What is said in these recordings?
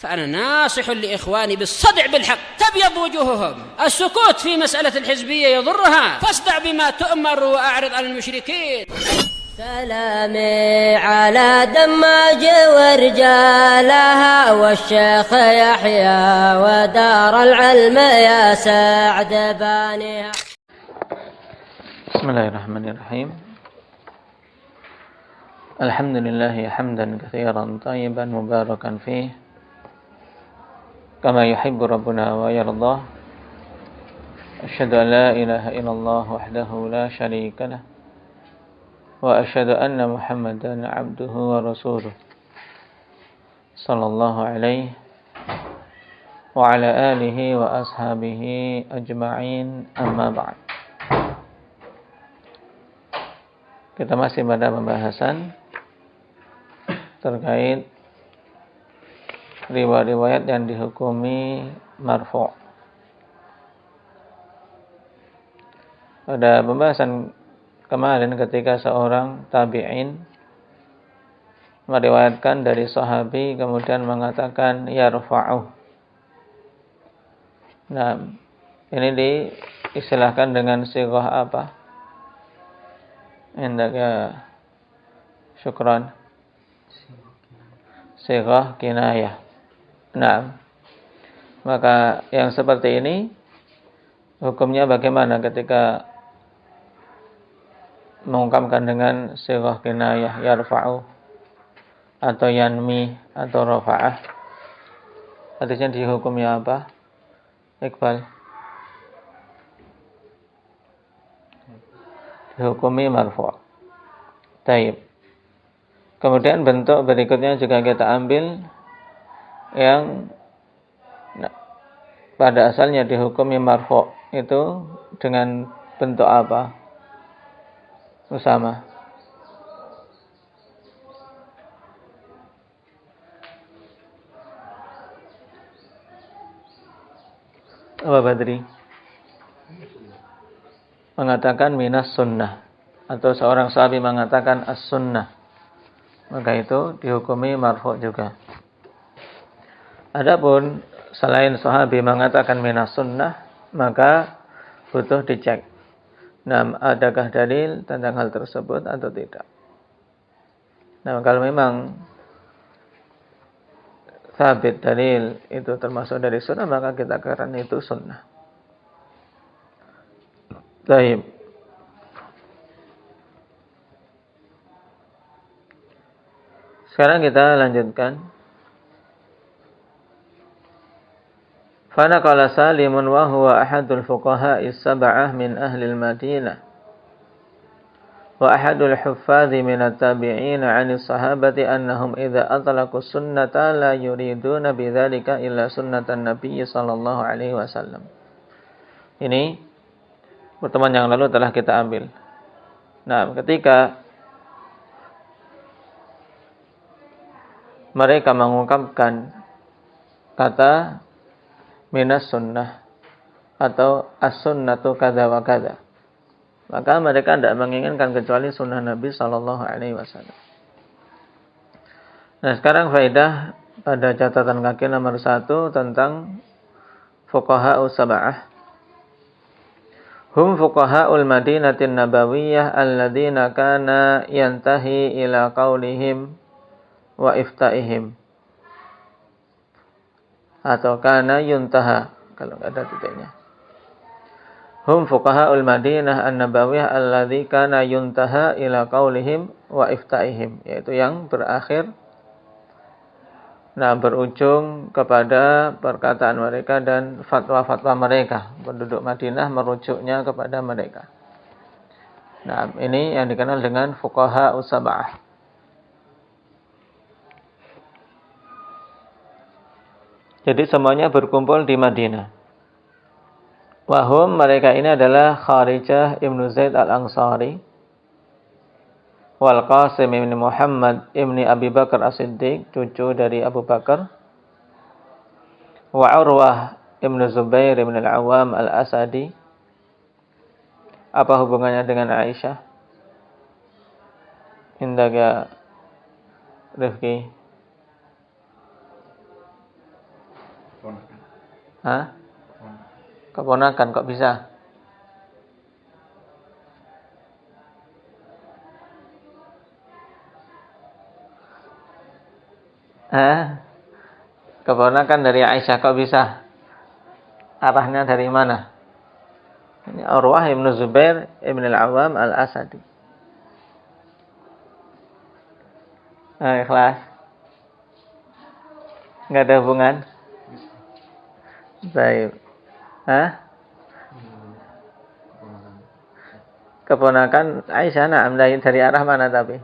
فأنا ناصح لإخواني بالصدع بالحق تبيض وجوههم. السكوت في مسألة الحزبية يضرها، فاصدع بما تؤمر وأعرض عن المشركين. سلامي على دماج ورجالها والشيخ يحيى ودار العلم يا سعد بانيها. بسم الله الرحمن الرحيم. الحمد لله حمدا كثيرا طيبا مباركا فيه كما يحب ربنا ويرضاه. أشهد أن لا إله إلا الله وحده لا شريك له وأشهد أن محمدا عبده ورسوله صلى الله عليه وعلى آله وأصحابه أجمعين. أما بعد. Kita masih pada pembahasan terkait riwayat-riwayat yang dihukumi marfu'. Pada pembahasan kemarin ketika seorang tabi'in meriwayatkan dari sahabi kemudian mengatakan yarfa'u. Nah, ini diistilahkan dengan sighah apa? Indaka syukran. Sighah kinayah. Nah, maka yang seperti ini hukumnya bagaimana ketika mengungkapkan dengan sighah kinayah yarfa'u atau yanmi atau rafa'ah? Artinya dihukumnya apa? Iqbal. Dihukumi marfu'. Taib. Kemudian bentuk berikutnya juga kita ambil yang pada asalnya dihukumi marfu' itu dengan bentuk apa? Usama. Apa Badri? Mengatakan minas sunnah, atau seorang sahabi mengatakan as-sunnah, maka itu dihukumi marfu' juga. Adapun selain sahabi mengatakan minas sunnah, maka butuh dicek. Nah, adakah dalil tentang hal tersebut atau tidak? Nah, kalau memang sabit dalil itu termasuk dari sunnah, maka kita katakan itu sunnah. Baik. Sekarang kita lanjutkan. Fanaqala Salimun wa huwa ahadul fuqaha'i sab'ah min ahli al-Madinah wa ahadul huffadhi min at-tabi'in 'ani as-sahabati annahum idza atlaqu sunnata la yuriduna bidzalika illa sunnatan nabiy sallallahu alaihi wasallam. Ini pertemuan yang lalu telah kita ambil. Nah, ketika mereka mengungkapkan kata minas sunnah atau as-sunnatu kadza wa kadza, maka mereka tidak menginginkan kecuali sunnah Nabi sallallahu alaihi wasallam. Nah, sekarang faedah pada catatan kaki nomor 1 tentang fuqaha'us sab'ah. Hum fuqaha'ul Madinatin Nabawiyah alladzina kana yantahi ila qaulihim wa ifta'ihim. Atau kana yuntaha kalau enggak ada titiknya. Hum fuqaha'ul Madinah an-Nabawiyah alladzi kana yuntaha ila qaulihim wa ifta'ihim, yaitu yang berakhir berujung kepada perkataan mereka dan fatwa-fatwa mereka. Penduduk Madinah merujuknya kepada mereka. Nah, ini yang dikenal dengan fuqaha sab'ah. Jadi semuanya berkumpul di Madinah. Wahum, mereka ini adalah Kharijah ibnu Zaid al-Ansari, wal Qasim ibn Muhammad ibn Abi Bakar as-Siddiq, cucu dari Abu Bakar, wa Urwah ibn Zubair ibn al-Awwam al-Asadi. Apa hubungannya dengan Aisyah? Indaga Rifki. Hah? Keponakan kok bisa? Keponakan dari Aisyah kok bisa? Arahnya dari mana? Ini Urwah ibn Zubair ibn al-Awwam al-Asadi. Ikhlas. Nggak ada hubungan? Baik. Keponakan Aisyah, nah, dari arah mana tapi?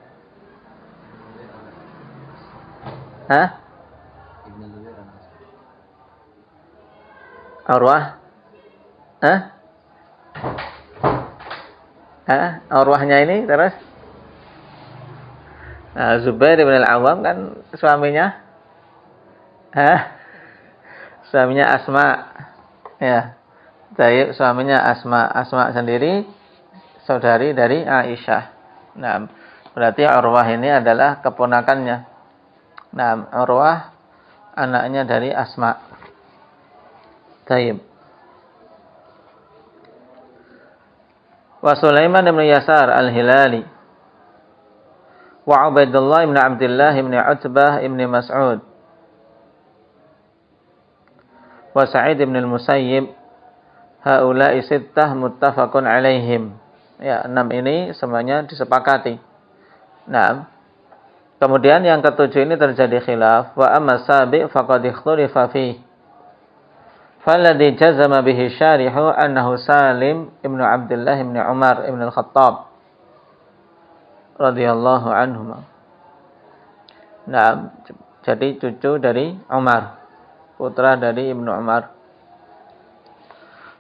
Urwah? Urwahnya ini terus? Nah, Zubair ibn al-Awwam kan suaminya? Suaminya Asma. Ya. Baik, suaminya Asma. Asma sendiri saudari dari Aisyah. Nah, berarti Urwah ini adalah keponakannya. Nah, Urwah anaknya dari Asma. Baik. Wa Sulaiman bin Yasar al-Hilali wa Ubaidullah bin Abdullah bin Utbah bin Mas'ud wa Sa'id bin al-Musayyib haula'i sittah muttafaqun alaihim. Ya, 6 ini semuanya disepakati. Nah, kemudian yang ketujuh ini terjadi khilaf. Wa amma sabi' faqad ikhtulifa fihi. Falladhi jazama bihi syarihu annahu Salim ibnu Abdullah ibn Umar ibn al-Khattab radhiyallahu anhuma. Nah, jadi cucu dari Umar, putra dari Ibnu Umar.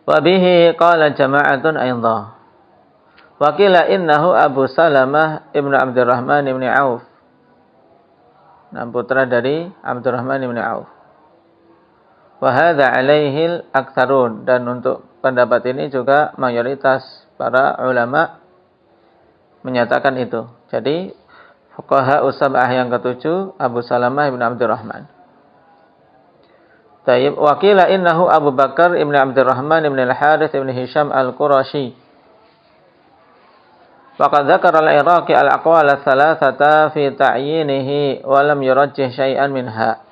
Wa bihi qala jama'atun aydha. Wa qila innahu Abu Salamah ibnu Abdurrahman ibn Auf. Nah, putra dari Abdurrahman ibn Auf. Wa hadza alaihi al-aktsarun, dan untuk pendapat ini juga mayoritas para ulama menyatakan itu. Jadi fuqaha usab'ah yang ketujuh Abu Salamah ibn Abdurrahman. Tayyib, wa qila innahu Abu Bakar ibn Abdurrahman ibn al-Harits ibn Hisham al-Qurashi. Faqad dzakara al-Iraqi al-aqwal ats-tsalatsata fi ta'yinihi wa lam yurajjih syai'an minha.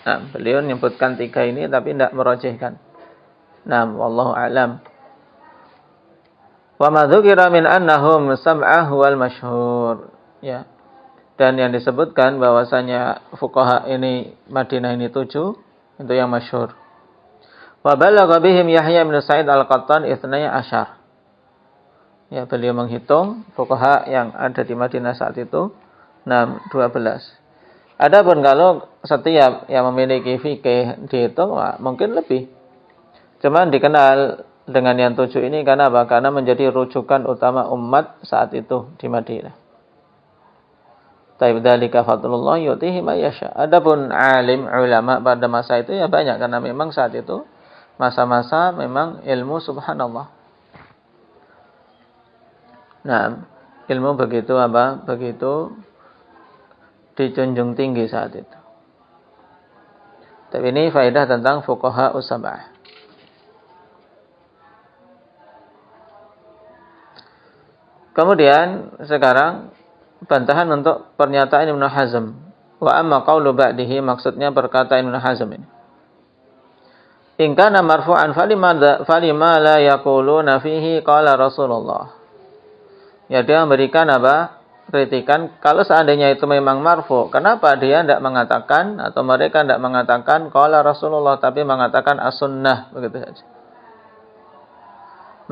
Nah, beliau menyebutkan 3 ini tapi tidak merajihkan. Nah, wallahu a'lam. Wa ma dzukira min annahum sab'ah wal masyhur. Ya. Dan yang disebutkan bahwasanya fuqaha ini Madinah ini 7, itu yang masyhur. Wa balagha bihim Yahya bin Sa'id al-Qattan 12. Ya, beliau menghitung fuqaha yang ada di Madinah saat itu 12. Adapun kalau setiap yang memiliki fikih dihitung, mungkin lebih. Cuman dikenal dengan yang 7 ini karena apa? Karena menjadi rujukan utama umat saat itu di Madinah. Taib dzalika fadlullah yutihi may yasha. Adapun alim ulama pada masa itu ya banyak, karena memang saat itu masa-masa memang ilmu subhanallah. Nah, ilmu begitu apa? Begitu dijunjung tinggi saat itu. Tapi ini faedah tentang fuqaha usab'ah. Kemudian sekarang bantahan untuk pernyataan Ibnu Hazm. Wa amma qawlu ba'dihi, maksudnya perkataan Ibnu Hazm ini. In kana marfu'an falima la yaquluna fihi qala Rasulullah. Ya, dia memberikan apa? Kritikan, kalau seandainya itu memang marfu, kenapa dia tidak mengatakan atau mereka tidak mengatakan qala Rasulullah, tapi mengatakan as-sunnah, begitu saja.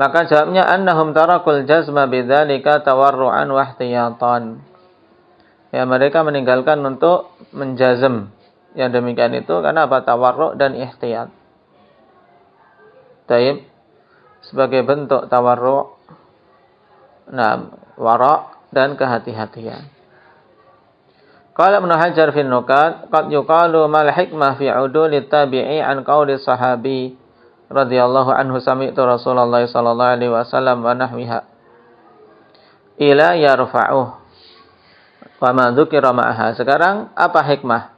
Maka jawabnya annahum tarakul jazma bidzalika tawarru'an wa ihtiyatan. Ya, mereka meninggalkan untuk menjazm yang demikian itu karena apa? Tawarru' dan ihtiyat. Taib, sebagai bentuk tawarru', wara' dan kehati-hatian. Qala Ibnu Hajar fi Nukat, qad yuqalu mal hikmah fi udulit tabi'i an qauli sahabi radhiyallahu anhu sami'tu Rasulullah sallallahu alaihi wasallam wa nahwiha ila yarfa'uh wa ma dzukira ma'aha. Sekarang apa hikmah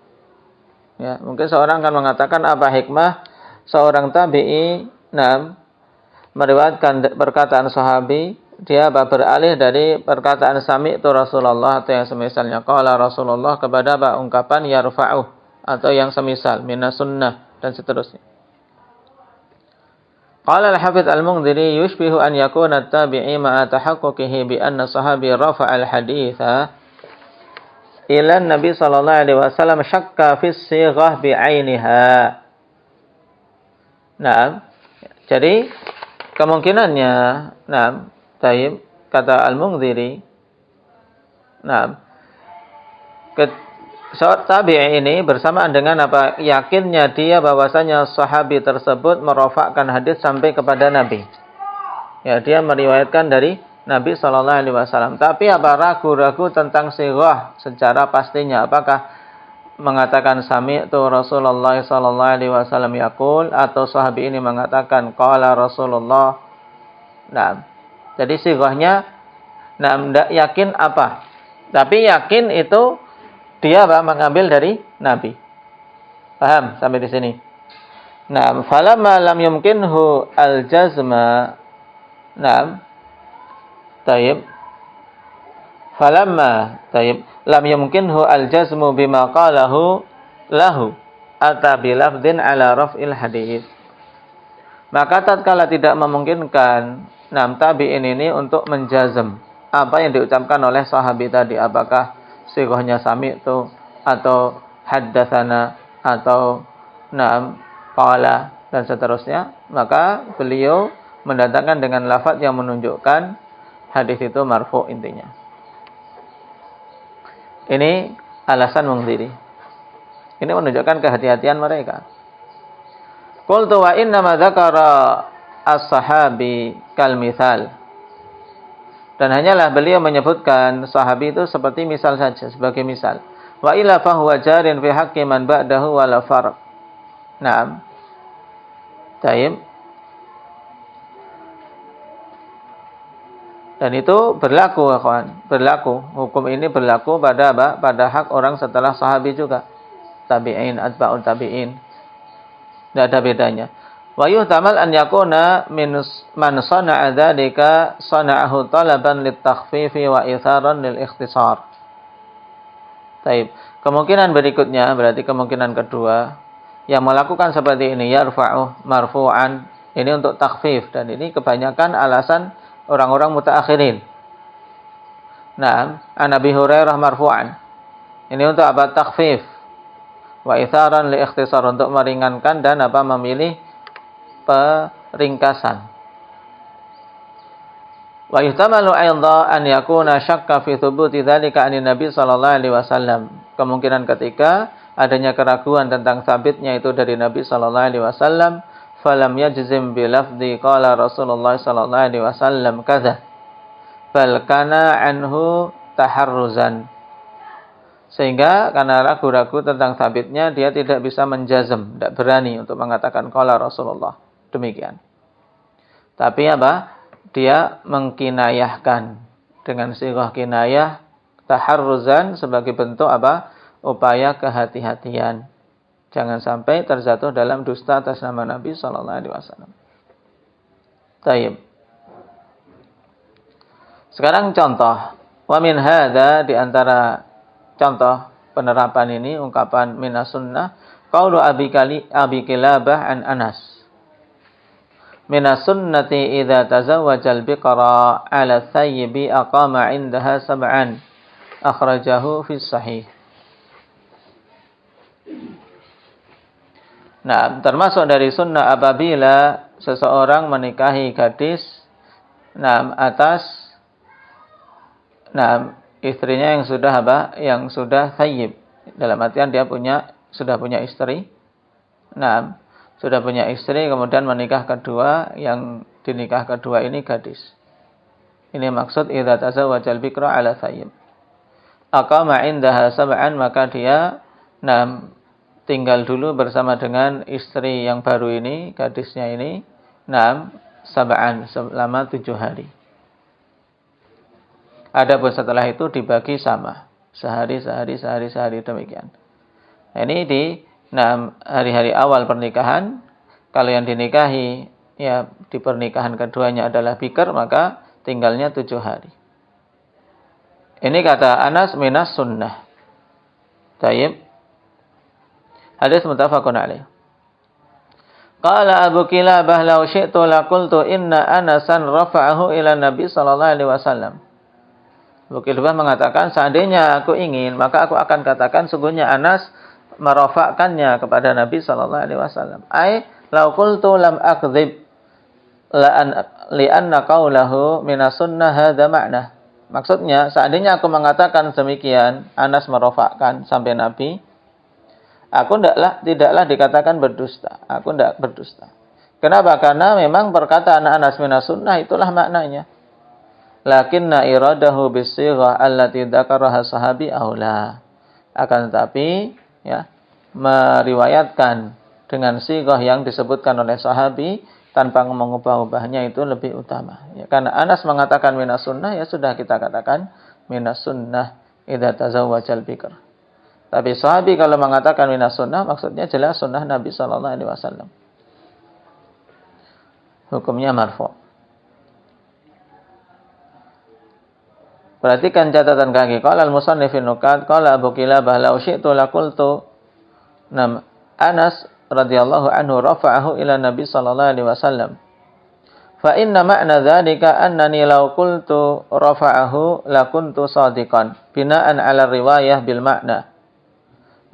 Ya, mungkin seorang akan mengatakan apa hikmah seorang tabi'i meriwayatkan perkataan sahabi, dia beralih dari perkataan sami'tu Rasulullah atau yang semisalnya qala Rasulullah kepada ungkapan yarfa'u atau yang semisal minas sunnah dan seterusnya. Qala al-Hafidz al-Mundhiri yushbihu an yakuna at-tabi'i ma'a tahaqquqihi bi anna sahabi rafa'a al-haditha ila Nabi sallallahu alaihi wasallam syakka fi sighah bi'ainiha. Nah, jadi kemungkinannya, taib kata Al-Mundhiri, tabi'i ini bersamaan dengan apa yakinnya dia bahwasanya sahabi tersebut merofakkan hadis sampai kepada Nabi. Ya, dia meriwayatkan dari Nabi sallallahu alaihi wasallam. Tapi apa ragu-ragu tentang sighah secara pastinya, apakah mengatakan sami'tu Rasulullah sallallahu alaihi wasallam yaqul atau sahabi ini mengatakan qala Rasulullah. Jadi sighahnya tidak yakin apa. Tapi yakin itu dia mengambil dari Nabi. Paham sampai di sini? Falamma lam yumkinhu al-jazma. Tayyib. Falamma lam yumkinhu al-jazmu bima qalahu lahu ata bilafdin ala raf'il hadits. Maka tatkala tidak memungkinkan tabi'in ini untuk menjazm apa yang diucapkan oleh sahabi tadi, apakah sighahnya sami'tu atau haddatsana atau qala dan seterusnya, maka beliau mendatangkan dengan lafaz yang menunjukkan hadis itu marfu intinya. Ini alasan Mundhiri. Ini menunjukkan kehati-hatian mereka. Qultu wa inna ma dzakara as-sahabi kal mithal. Dan hanyalah beliau menyebutkan sahabi itu seperti misal saja, sebagai misal. Wa illa fa huwa jarin fi haqqi man ba'dahu wa la farq. Tayyib. Dan itu berlaku, kawan. Berlaku. Hukum ini berlaku pada apa? Pada hak orang setelah sahabi juga. Tabi'in, atba'un tabi'in. Tidak ada bedanya. Wa yuhtamal an yakuna min man sana'a dzalika sana'ahu talaban litakhfifi wa itharan lil ikhtisar. Taib. Kemungkinan berikutnya, berarti kemungkinan kedua, yang melakukan seperti ini yarfa'u marfu'an, ini untuk takhfif, dan ini kebanyakan alasan orang-orang mutaakhirin. An Abi Hurairah marfu'an. Ini untuk apa? Takhfif. Wa itharan li ikhtisar, untuk meringankan dan apa? Memilih peringkasan. Wa yuhtamalu aidha an yakuna syakka fi thubuti dzalika anin Nabi sallallahu alaihi wasallam. Kemungkinan ketiga adanya keraguan tentang sabitnya itu dari Nabi sallallahu alaihi wasallam, falam yajzim bi lafzi qala Rasulullah sallallahu alaihi wasallam kadza bal kana anhu taharruzan. Sehingga karena ragu-ragu tentang sabitnya dia tidak bisa menjazm, tidak berani untuk mengatakan qala Rasulullah. Demikian. Tapi apa? Dia mengkinayahkan dengan sighah kinayah taharruzan sebagai bentuk apa? Upaya kehati-hatian. Jangan sampai terjatuh dalam dusta atas nama Nabi sallallahu alaihi wasallam. Tayyib. Sekarang contoh. Wa min hadza, di antara contoh penerapan ini ungkapan minas sunnah qaulu Abi Kilabah an Anas. Minas sunnati idza tazawwajal biqra 'ala thayyibi aqama 'indaha sab'an. Akhrajahu fi sahih. Termasuk dari sunnah apabila seseorang menikahi gadis atas istrinya yang sudah apa? Yang sudah thayyib. Dalam artian dia sudah punya istri. Sudah punya istri, kemudian menikah kedua, yang dinikah kedua ini gadis. Ini maksud idza tazawwajal bikra 'ala thayyib. Aqama 'indaha sab'an, maka dia tinggal dulu bersama dengan istri yang baru ini, gadisnya ini, sab'an, selama 7 hari. Adapun setelah itu dibagi sama. Sehari demikian. Ini hari-hari awal pernikahan, kalau yang dinikahi ya di pernikahan keduanya adalah bikr, maka tinggalnya 7 hari. Ini kata Anas minas sunnah. Tayyib. Hadis muttafaqun alaih. Qala Abu Kilabah law syi'tu laqultu inna Anasan rafa'ahu ila Nabi sallallahu alaihi wasallam. Abu Kilabah mengatakan, seandainya aku ingin, maka aku akan katakan sungguhnya Anas merafa'kannya kepada Nabi sallallahu alaihi wasallam. Ai law qultu lam akdzib li'anna qawlahu minas sunnah hadza ma'na. Maksudnya, seandainya aku mengatakan demikian, Anas merofakkan sampai Nabi, aku tidaklah dikatakan berdusta. Aku tidak berdusta. Kenapa? Karena memang perkataan Anas minas sunnah itulah maknanya. Lakinna iradahu bisighah allati dzakaraha sahabi aula. Akan tetapi, ya, meriwayatkan dengan sighah yang disebutkan oleh sahabi tanpa mengubah-ubahnya itu lebih utama. Ya, karena Anas mengatakan minas sunnah, ya sudah kita katakan minas sunnah idza tazawwajal bikr. Tapi sahabi kalau mengatakan minas sunnah, maksudnya jelas sunnah Nabi sallallahu alaihi wasallam. Hukumnya marfu'. Perhatikan catatan kaki. Qala al-musannif fi nukat, qala Abu Kilabah law syi'tu laqultu. Anas radhiyallahu anhu rafa'ahu ila Nabi sallallahu alaihi wasallam. Fa inna ma'na dzalika annani law qultu rafa'ahu lakuntu shadiqan bina'an 'ala riwayah bil ma'na.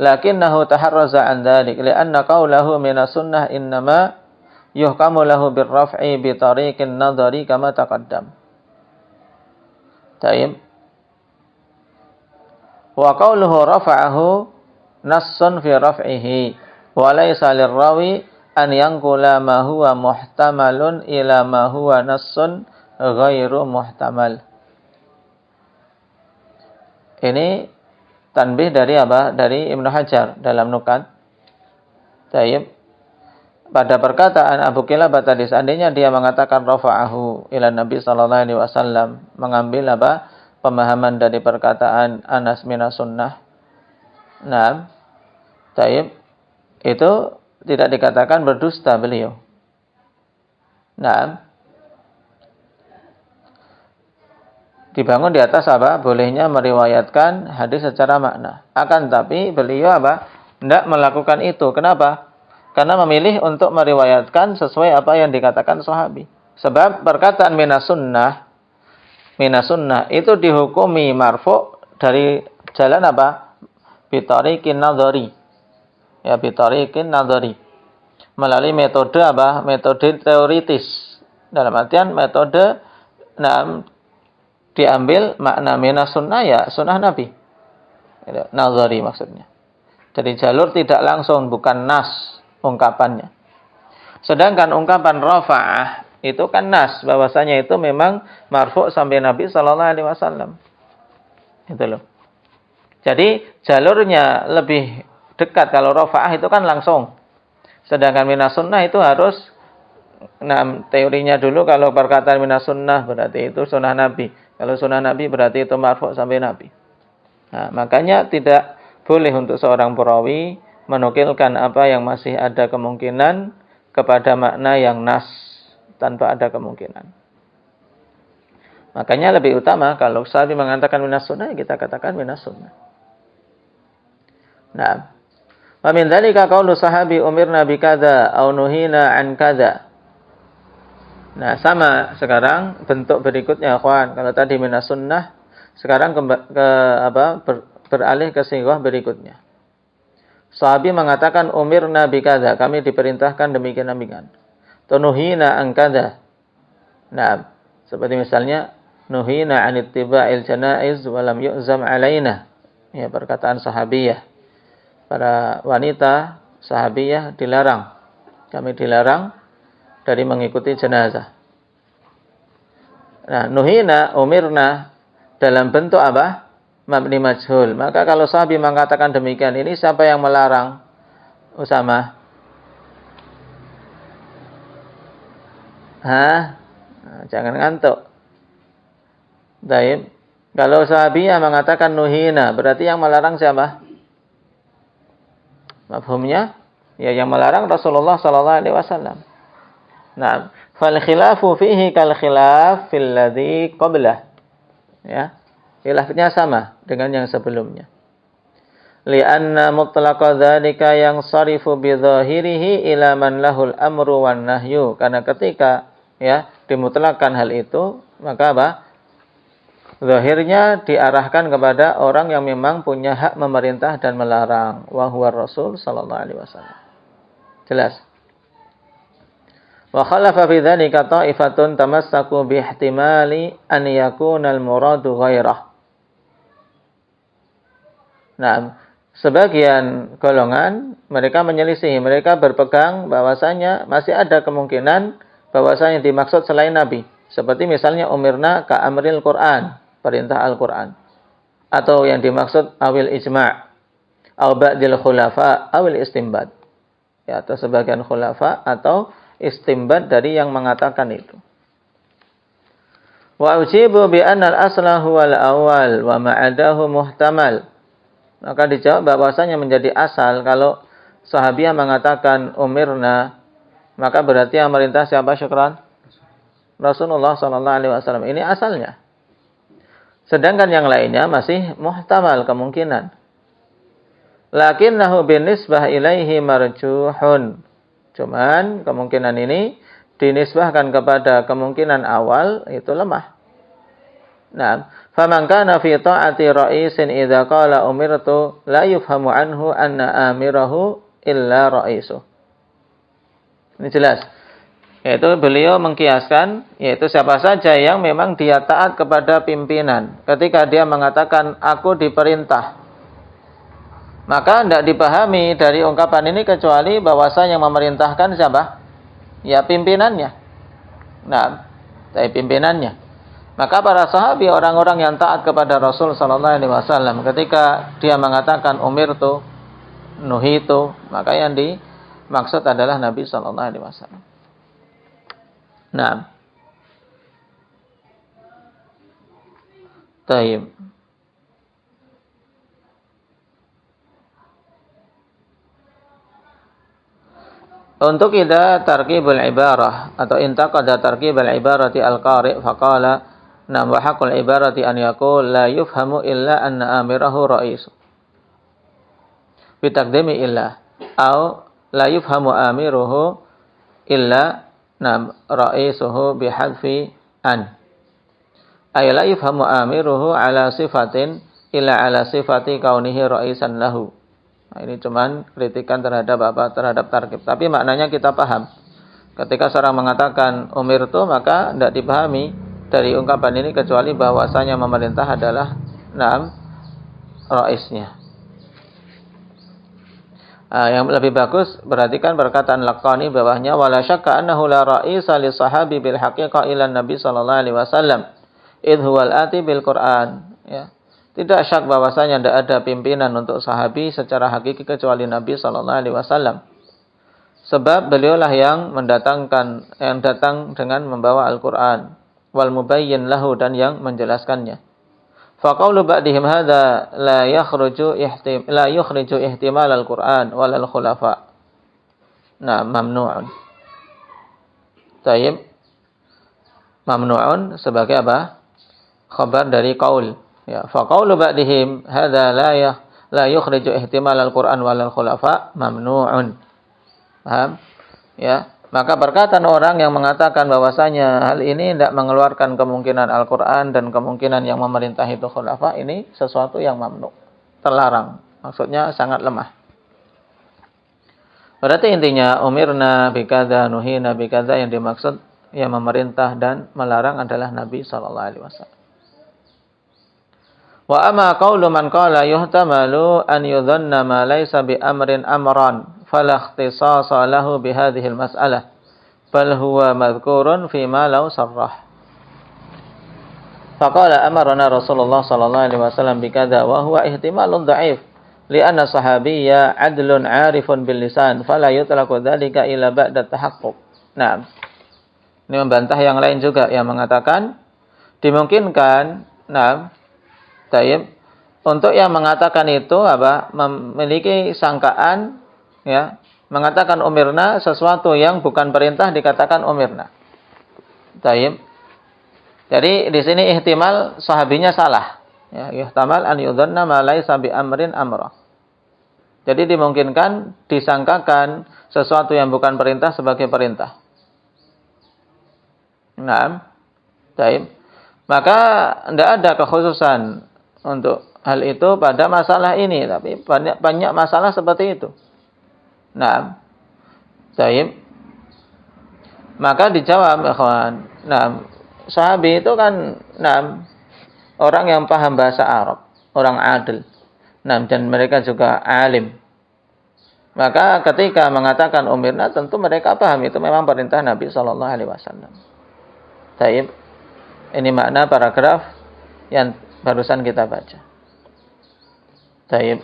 Lakinnahu taharraza an dzalik li'anna qawlahu minas sunnah innama yuhkamu lahu bir raf'i bi tariqin nadhari kama taqaddam. Tayyib. Wa qawluhu rafa'ahu nassun fi raf'ihi wa laysa lirrawi an yanqula ma huwa muhtamalun ila ma huwa nassun ghairu muhtamal. Ini tanbih dari apa? Dari Ibnu Hajar dalam Nukat. Tayyib. Pada perkataan Abu Kilabah tadi, seandainya dia mengatakan rafa'ahu ila Nabi sallallahu alaihi wasallam, mengambil apa? Pemahaman dari perkataan Anas minas sunnah. Nah, tayyib. Itu tidak dikatakan berdusta beliau. Nah, dibangun di atas apa? Bolehnya meriwayatkan hadis secara makna. Akan tapi beliau apa? Tidak melakukan itu. Kenapa? Karena memilih untuk meriwayatkan sesuai apa yang dikatakan sahabi. Sebab perkataan minas sunnah itu dihukumi marfu' dari jalan apa? Bitariqin nadhari. Ya, bitariqin nadhari. Melalui metode apa? Metode teoritis. Dalam artian metode diambil makna minas sunnah, ya sunnah Nabi. Nadhari maksudnya. Jadi jalur tidak langsung, bukan nas ungkapannya. Sedangkan ungkapan rafa'ah itu kan nas, bahwasanya itu memang marfu' sampai Nabi sallallahu alaihi wasallam. Itu loh. Jadi jalurnya lebih dekat kalau rafa'ah itu kan langsung. Sedangkan minas sunnah itu harus teorinya dulu, kalau perkataan minas sunnah berarti itu sunnah Nabi. Kalau sunnah Nabi berarti itu marfu' sampai Nabi. Nah, makanya tidak boleh untuk seorang perawi menukilkan apa yang masih ada kemungkinan kepada makna yang nas tanpa ada kemungkinan. Makanya lebih utama kalau sahabi mengatakan minas sunnah, kita katakan minas sunnah. Nah, wa min dzalika qaulu sahabi umirna bi kadza aw nuhina an kadza. Nah, sama sekarang bentuk berikutnya, ikhwan. Kalau tadi minas sunnah, sekarang beralih ke sighah berikutnya. Sahabi mengatakan umirna bi kadza, kami diperintahkan demikian-demikian. Nuhina an kadza. Nah, seperti misalnya nuhina an ittiba'il janaiz wa lam yu'zam alaina. Ya, perkataan sahabiyah. Para wanita sahabiyah dilarang. Kami dilarang dari mengikuti jenazah. Nah, nuhina, umirna dalam bentuk apa? Mabni majhul. Maka kalau sahabi mengatakan demikian, ini siapa yang melarang? Usama. Nah, jangan ngantuk. Baik. Kalau sahabi yang mengatakan nuhina, berarti yang melarang siapa? Mafhumnya? Ya, yang melarang Rasulullah sallallahu alaihi wasallam. Nah, fal khilafu fihi kal khilaf fil ladzi qablah. Ya. Khilafnya sama dengan yang sebelumnya. Li'anna mutlaqa dzalika yang sarifu bi dzahirihi ila man lahul amru wan nahyu. Karena ketika ya dimutlakkan hal itu, maka apa? Zahirnya diarahkan kepada orang yang memang punya hak memerintah dan melarang, wa huwa Rasul sallallahu alaihi wasallam. Jelas. Wa khalafa fi dzalika ta'ifatun tamassaku bi ihtimali an yakuna al-muradu ghairah. Nah, sebagian golongan mereka menyelisih, mereka berpegang bahwasanya masih ada kemungkinan bahwasanya dimaksud selain Nabi. Seperti misalnya umirna ka amril Quran, perintah Al-Quran. Atau yang dimaksud awil ijma' aw ba'dil khulafa awil istinbad. Ya, atau sebagian khulafa atau istinbad dari yang mengatakan itu. Wa ujibu bi anna al-asla huwal awal wa ma'adahu muhtamal. Maka dijawab bahwasanya menjadi asal kalau sahabiah mengatakan umirna, maka berarti yang merintah siapa Syukran? Rasulullah sallallahu alaihi wasallam. Ini asalnya. Sedangkan yang lainnya masih muhtamal kemungkinan. Lakinnahu binisbah ilaihi marjuhun. Cuman kemungkinan ini dinisbahkan kepada kemungkinan awal itu lemah. Nah, faman kana fi ta'ati ra'isin idza qala umirtu la yufhamu anhu anna amirahu illa ra'isu. Ini jelas. Yaitu beliau mengkiaskan, yaitu siapa saja yang memang dia taat kepada pimpinan. Ketika dia mengatakan aku diperintah, maka tidak dipahami dari ungkapan ini kecuali bahwasanya yang memerintahkan siapa? Ya pimpinannya. Nah, dari pimpinannya. Maka para sahabat orang-orang yang taat kepada Rasul sallallahu alaihi wasallam ketika dia mengatakan umirtu, nuhitu, maka yang dimaksud adalah Nabi sallallahu alaihi wasallam. Nah. Taib. Untuk ida tarkibul ibarah atau intaqada tarkibul ibarati al-qari' faqala nam wa haqqul ibarati an yaqul la yufhamu illa anna amirahu ra'is. Bi taqdimi illa au la yufhamu amiruhu illa nam ra'isuhu bi hadfi an. Ay la yufhamu amiruhu ala sifatin illa ala sifati kaunihi ra'isan lahu. Nah, ini cuman kritikan terhadap apa? Terhadap tarkib. Tapi maknanya kita paham. Ketika seorang mengatakan umirtu, maka tidak dipahami dari ungkapan ini kecuali bahwasanya memerintah adalah raisnya. Yang lebih bagus perhatikan perkataan Laqani bawahnya wala syakka annahu la ra'isa li sahabi bil haqiqa ila Nabi sallallahu alaihi wasallam id huwal ati bil Qur'an, ya. Tidak syak bahwasanya tidak ada pimpinan untuk sahabi secara hakiki kecuali Nabi sallallahu alaihi wasallam. Sebab beliaulah yang datang dengan membawa Al-Qur'an wal mubayyin lahu dan yang menjelaskannya. Fa qaulu ba'dihim hadza la yukhriju ihtimal al-Qur'an wal khulafa. Nah, mamnu'un. Tayyib. Mamnu'un sebagai apa? Khabar dari qaul. Ya, fa qaulu ba'dihim hadza la yukhriju ihtimal al-Qur'an wal khulafa mamnu'un. Paham? Ya, maka perkataan orang yang mengatakan bahwasanya hal ini tidak mengeluarkan kemungkinan Al-Qur'an dan kemungkinan yang memerintah itu khulafa, ini sesuatu yang mamnu, terlarang. Maksudnya sangat lemah. Berarti intinya umirna bikadza nuhina bikadza, yang dimaksud yang memerintah dan melarang adalah Nabi sallallahu alaihi wasallam. Wa amma qaulu man qala yuhtamalu an yudhanna ma laysa bi amrin amran fala ikhtisasa lahu bi hadhihi al-mas'alah bal huwa madhkurun fi ma law sarrah. Faqala amarna Rasulullah sallallahu alaihi wasallam bi kadza wa huwa ihtimalun dha'if li'anna sahabiyya 'adlun 'arifun bil lisan fala yutlaqu dzalika ila ba'da tahaqquq. Nah, ini membantah yang lain juga yang mengatakan dimungkinkan, tayyib, untuk yang mengatakan itu memiliki sangkaan ya, mengatakan umirna sesuatu yang bukan perintah dikatakan umirna. Taib. Jadi di sini ihtimal sahabinya salah. Ya, ihtimal an yudhanna ma laisa bi amrin amra. Jadi dimungkinkan disangkakan sesuatu yang bukan perintah sebagai perintah. Naam. Taib. Maka tidak ada kekhususan untuk hal itu pada masalah ini, tapi banyak masalah seperti itu. Naam. Taib. Maka dijawab, ikhwan. Naam. Sahabi itu kan orang yang paham bahasa Arab, orang adil. Dan mereka juga alim. Maka ketika mengatakan umirna, tentu mereka paham itu memang perintah Nabi sallallahu alaihi wasallam. Taib. Ini makna paragraf yang barusan kita baca. Taib.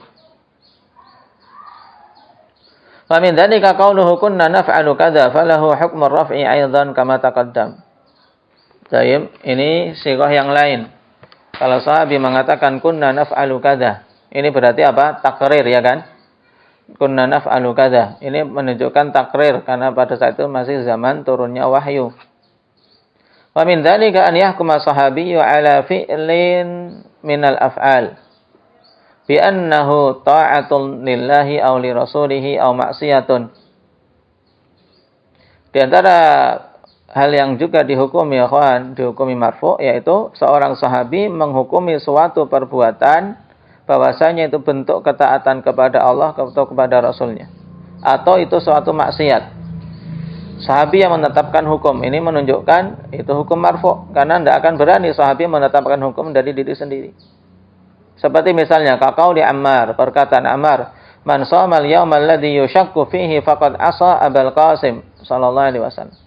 Wa min dzalika qauluhu kunna naf'alu kadza falahu hukmu ar-raf'i aidan kama taqaddam. Taib, ini sighah yang lain. Kalau sahabi mengatakan kunna naf'alu kadza, ini berarti apa? Takrir, ya kan? Kunna naf'alu kadza. Ini menunjukkan takrir karena pada saat itu masih zaman turunnya wahyu. Wa min dzalika an yahkuma sahabiyyu ala fi'lin minal af'al bi annahu ta'atun lillahi aw li rasulihi aw ma'siyatun. Di antara hal yang juga dihukumi dihukumi marfu, yaitu seorang sahabi menghukumi suatu perbuatan bahwasanya itu bentuk ketaatan kepada Allah atau kepada Rasulnya, atau itu suatu maksiat. Sahabi yang menetapkan hukum ini menunjukkan itu hukum marfu, karena tidak akan berani sahabi menetapkan hukum dari diri sendiri. Seperti misalnya kaqauli Ammar, perkataan Ammar, man shoma al-yawma alladhi yushakku fihi faqad asa Abul Qasim sallallahu alaihi wasallam.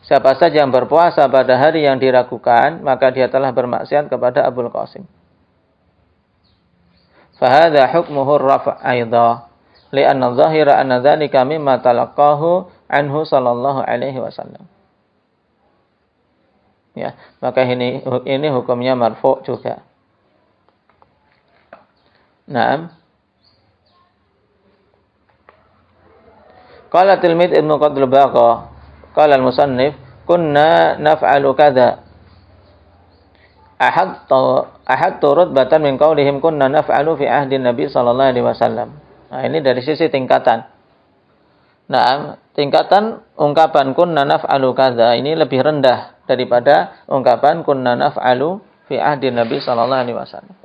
Siapa saja yang berpuasa pada hari yang diragukan, maka dia telah bermaksiat kepada Abul Qasim. Fahadha hukmuhu ar-raf' aidha, li'anna adh-dhahira anna dhalika mimma talaqahu anhu sallallahu alaihi wasallam. Ya, maka ini hukumnya marfu' juga. Naam. Qala tilmid Ibnu Qadl Baqa, qala al-musannif, kunna naf'alu kadza. Ahadtu rutbatan min qaulihim kunna naf'alu fi ahdi Nabi sallallahu alaihi wasallam. Nah, ini dari sisi tingkatan. Nah, tingkatan ungkapan kunna naf'alu kadza ini lebih rendah daripada ungkapan kunna naf'alu fi ahdi Nabi sallallahu alaihi wasallam.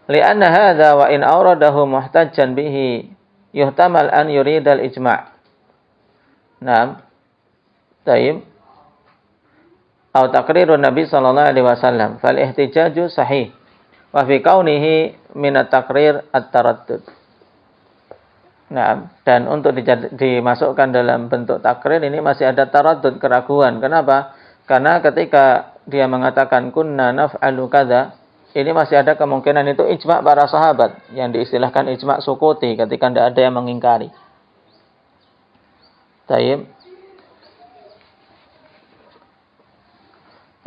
Li'anna hadza wa in awradahu muhtajjan bihi yuhtamal an yuridal ijma'. Naam. Taib. Atau taqrirun Nabi sallallahu alaihi wasallam fal ihtijaju sahih wa fi kaunihi min at-taqrir at-taraddud. Nah, dan untuk dimasukkan dalam bentuk takrir ini masih ada taraddud, keraguan. Kenapa? Karena ketika dia mengatakan kunna naf'alu kadza, ini masih ada kemungkinan itu ijma' para sahabat yang diistilahkan ijma' sukuti ketika tidak ada yang mengingkari. Taib.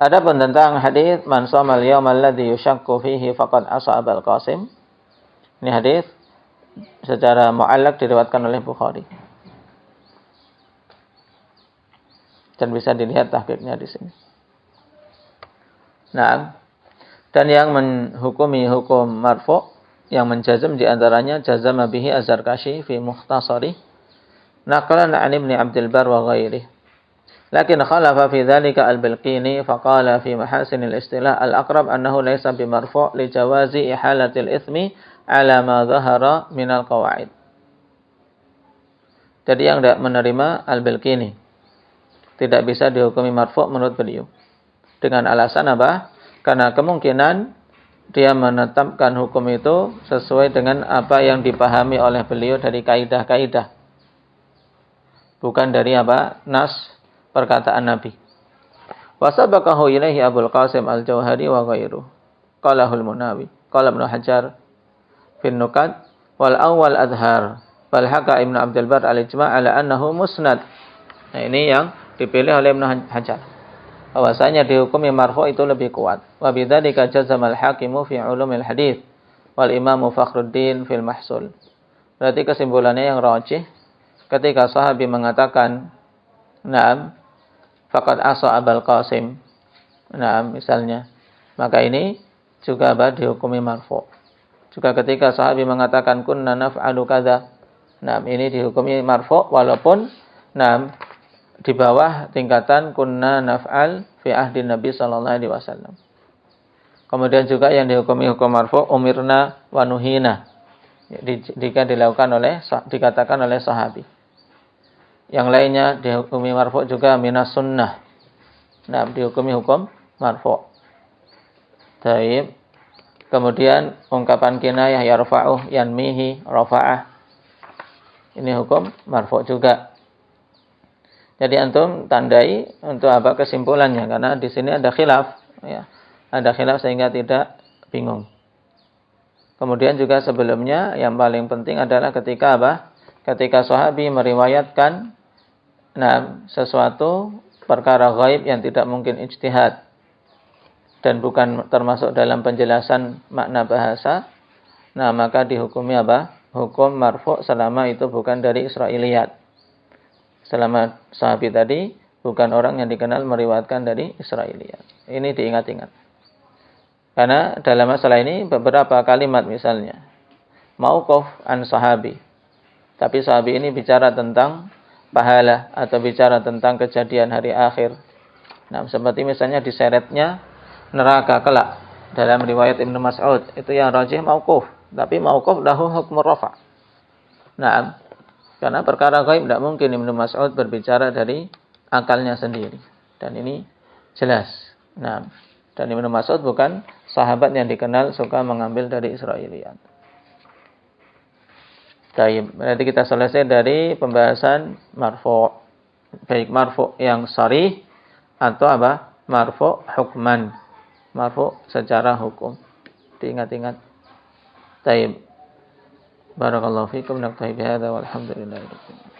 Adapun tentang hadis man shamal yawmal ladzi yushakku fihi faqad asa Abul Qasim. Ini hadis secara mu'allaq diriwayatkan oleh Bukhari. Dan bisa dilihat tahqiqnya di sini. Nah, dan yang menghukumi hukum marfu' yang menjazm di antaranya jazama bihi Az-Zarkashi fi Mukhtasari naqlan 'an Ibnu Abdul Barr wa ghairihi. Lakin khalafa fi dhalika al-Bilqini faqala fi mahasin al-istilah al-aqrab annahu laysa bimarfu' li jawazi ihalatil ithmi ala ma dhahara min al-qawaid. Jadi yang tidak menerima al-Bilqini tidak bisa dihukumi marfu' menurut beliau. Dengan alasan apa? Karena kemungkinan dia menetapkan hukum itu sesuai dengan apa yang dipahami oleh beliau dari kaidah-kaidah. Bukan dari apa? Nas perkataan Nabi. Wa sabaqahu ilaihi Abul Qasim al-Jauhari wa ghairuhu. Qalahul Munawi. Qala Ibnu Hajar fi Nukat wal awwal adhar. Bal haka Ibnu Abdul Barr al-ijma' ala annahu musnad. Nah, ini yang dipilih oleh Ibnu Hajar. Bahwasanya dihukumi marfu' itu lebih kuat. Wa bidzalika jazama al-Hakimu fi ulumil hadits wal Imam Fakhruddin fil Mahsul. Berarti kesimpulannya yang rajih ketika sahabi mengatakan na'am faqad asa Abul Qasim. Na'am misalnya, maka ini juga dihukumi marfu'. Juga ketika sahabi mengatakan kunna naf'alu kadza. Na'am ini dihukumi marfu' walaupun na'am di bawah tingkatan kunna naf'al fi ahdi Nabi sallallahu alaihi wasallam. Kemudian juga yang dihukumi hukum marfu' umirna wa nuhina. Jika dikatakan oleh sahabi. Yang lainnya dihukumi marfu' juga minas sunnah. Nah, dihukumi hukum marfu'. Taib. Kemudian ungkapan kinayah yarfa'uh yanmihi rafa'ah. Ini hukum marfu' juga. Jadi antum tandai untuk apa kesimpulannya, karena di sini ada khilaf, ya. Ada khilaf sehingga tidak bingung. Kemudian juga sebelumnya yang paling penting adalah ketika apa? Ketika sahabi meriwayatkan sesuatu perkara ghaib yang tidak mungkin ijtihad dan bukan termasuk dalam penjelasan makna bahasa, maka dihukumi apa? Hukum marfu' selama itu bukan dari Israiliyat. Selama sahabi tadi bukan orang yang dikenal meriwayatkan dari Israiliyat. Ini diingat-ingat. Karena dalam masalah ini beberapa kalimat misalnya mauquf an sahabi. Tapi sahabi ini bicara tentang pahala atau bicara tentang kejadian hari akhir. Nah, seperti misalnya diseretnya neraka kelak dalam riwayat Ibnu Mas'ud, itu yang rajih mauquf, tapi mauquf lahu hukm rafa'. Nah, karena perkara ghaib tidak mungkin Ibnu Mas'ud berbicara dari akalnya sendiri. Dan ini jelas. Nah, dan Ibnu Mas'ud bukan sahabat yang dikenal suka mengambil dari Israiliyat. Baik, berarti kita selesai dari pembahasan marfu'. Baik marfu' yang sharih atau apa? Marfu' hukman. Marfu' secara hukum. Diingat-ingat. Baik. Barakallahu fikum. Naktafi bihadza walhamdulillahi rabbil alamin.